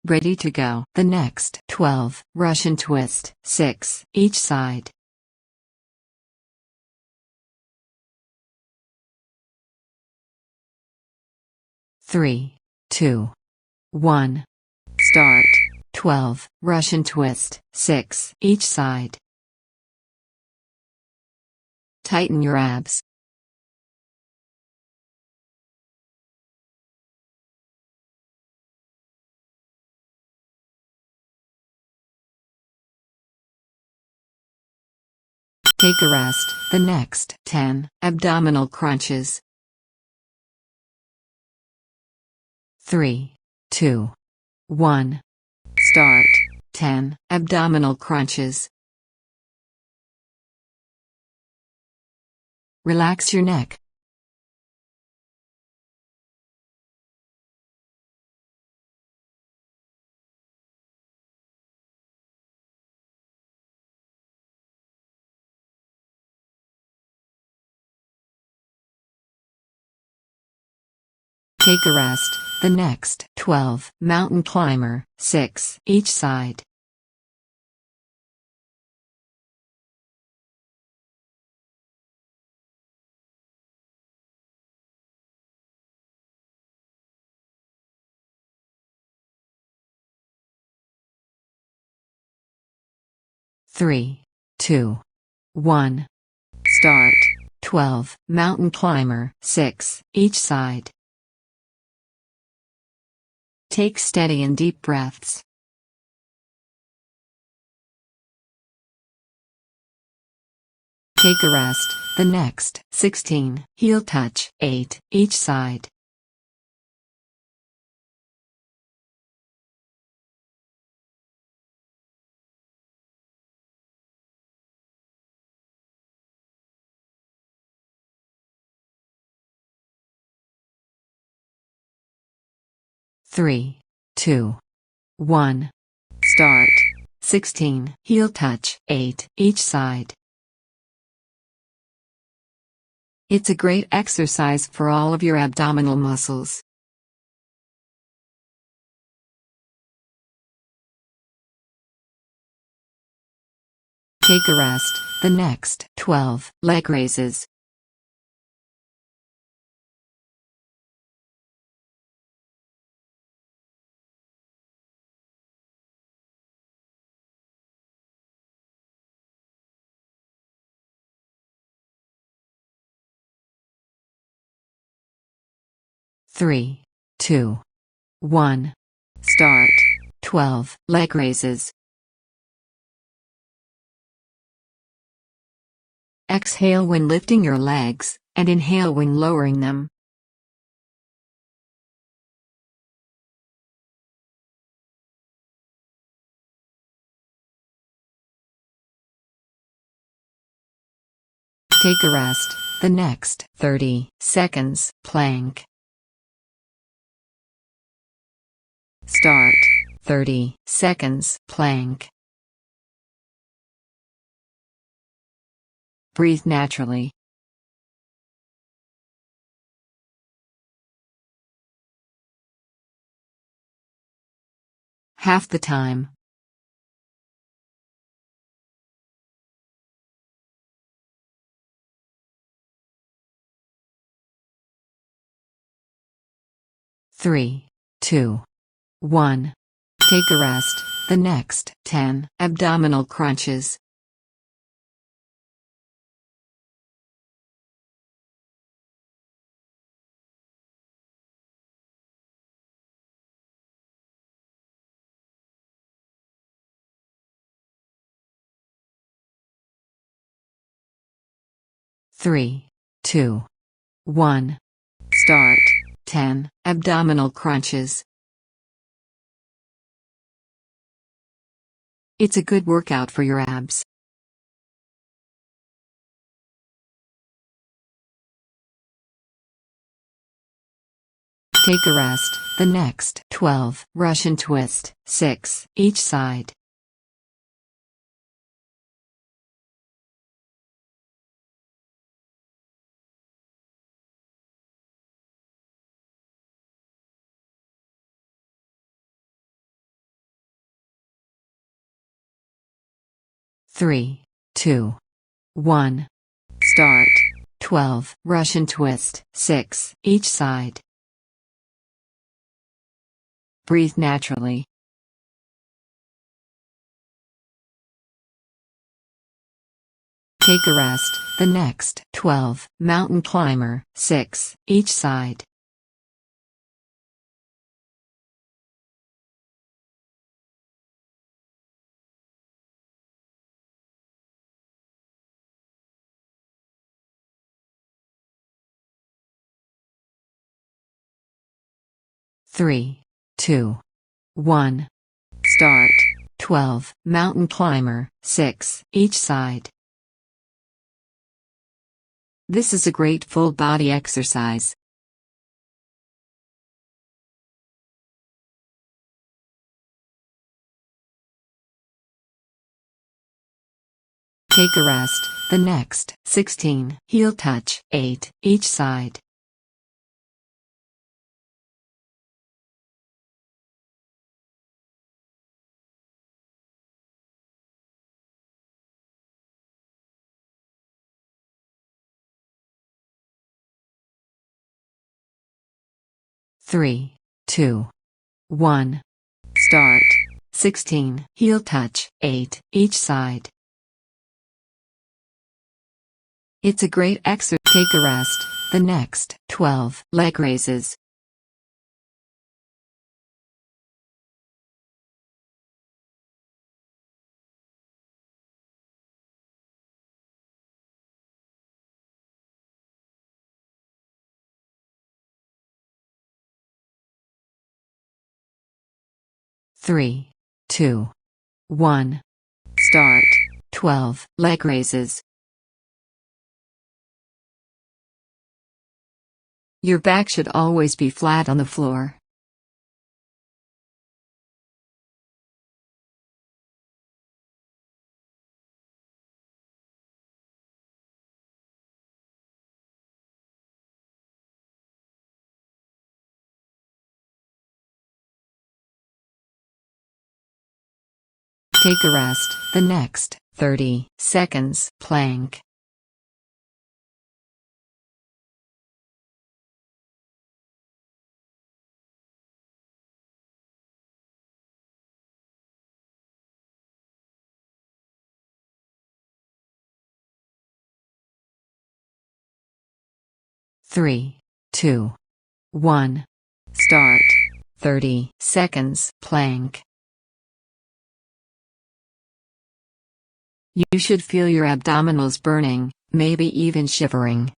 Ready to go. The next 12. Russian twist. 6. Each side. Three, 2, 1. Start. 12. Russian twist. 6. Each side. Tighten your abs. Take a rest. The next 10. Abdominal crunches. 3, 2, 1. Start. 10. Abdominal crunches. Relax your neck. Take a rest. The next 12. Mountain climber. 6. Each side. Three, 2, 1. Start. 12. Mountain climber. 6. Each side. Take steady and deep breaths. Take a rest. The next 16. Heel touch. 8. Each side. Three, 2, 1. Start. 16. Heel touch. 8. Each side. It's a great exercise for all of your abdominal muscles. Take a rest. The next 12. Leg raises. Three, 2, 1. Start. 12. Leg raises. Exhale when lifting your legs, and inhale when lowering them. Take a rest. The next 30 seconds. Plank. Start. 30 seconds. Plank. Breathe naturally. Half the time. Three, 2, 1. Take a rest. The next 10. Abdominal crunches. Three, 2, 1. Start. 10. Abdominal crunches. It's a good workout for your abs. Take a rest. The next 12. Russian twist. 6. Each side. 3, 2, 1. Start. 12. Russian twist. 6. Each side. Breathe naturally. Take a rest. The next 12. Mountain climber. 6. Each side. Three, 2, 1. Start. 12. Mountain climber. 6. Each side. This is a great full body exercise. Take a rest. The next 16. Heel touch. 8. Each side. Three, 2, 1. Start. 16. Heel touch. 8. Each side. It's a great exercise. Take a rest. The next 12. Leg raises. Three, 2, 1. Start. 12. Leg raises. Your back should always be flat on the floor. Take a rest. The next 30 seconds. Plank. Three, 2, 1. Start. 30 seconds. Plank. You should feel your abdominals burning, maybe even shivering.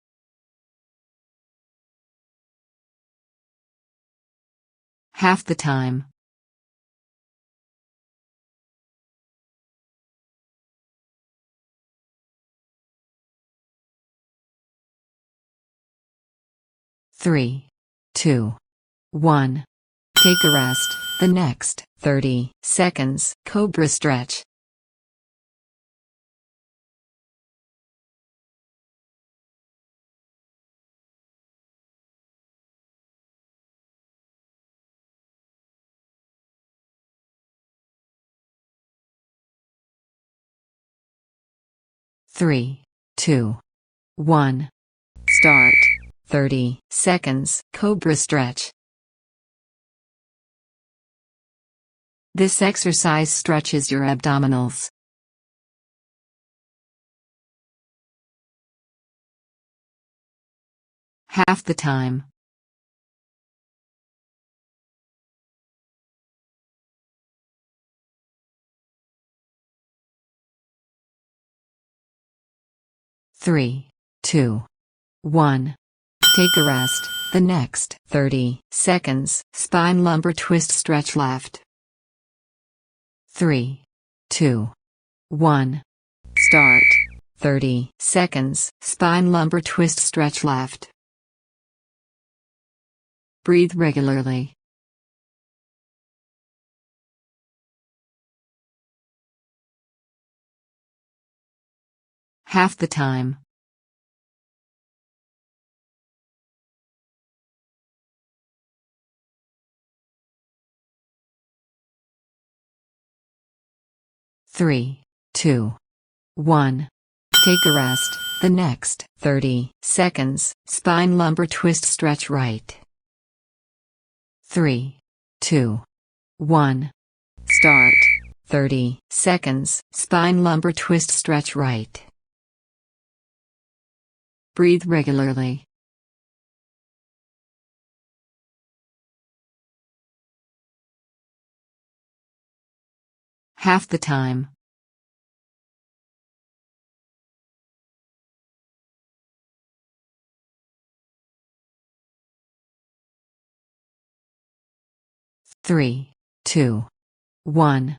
Half the time. Three, 2, 1. Take a rest. The next 30 seconds. Cobra stretch. Three, 2, 1. Start. 30 seconds. Cobra stretch. This exercise stretches your abdominals. Half the time. Three, 2, 1. Take a rest. The next 30 seconds. Spine lumbar twist stretch left. 3, 2, 1. Start. 30 seconds. Spine lumbar twist stretch left. Breathe regularly. Half the time. Three, 2, 1. Take a rest. The next 30 seconds, spine lumbar twist stretch right. 3, 2, 1. Start. 30 seconds, spine lumbar twist stretch right. Breathe regularly. Half the time. Three, two, one.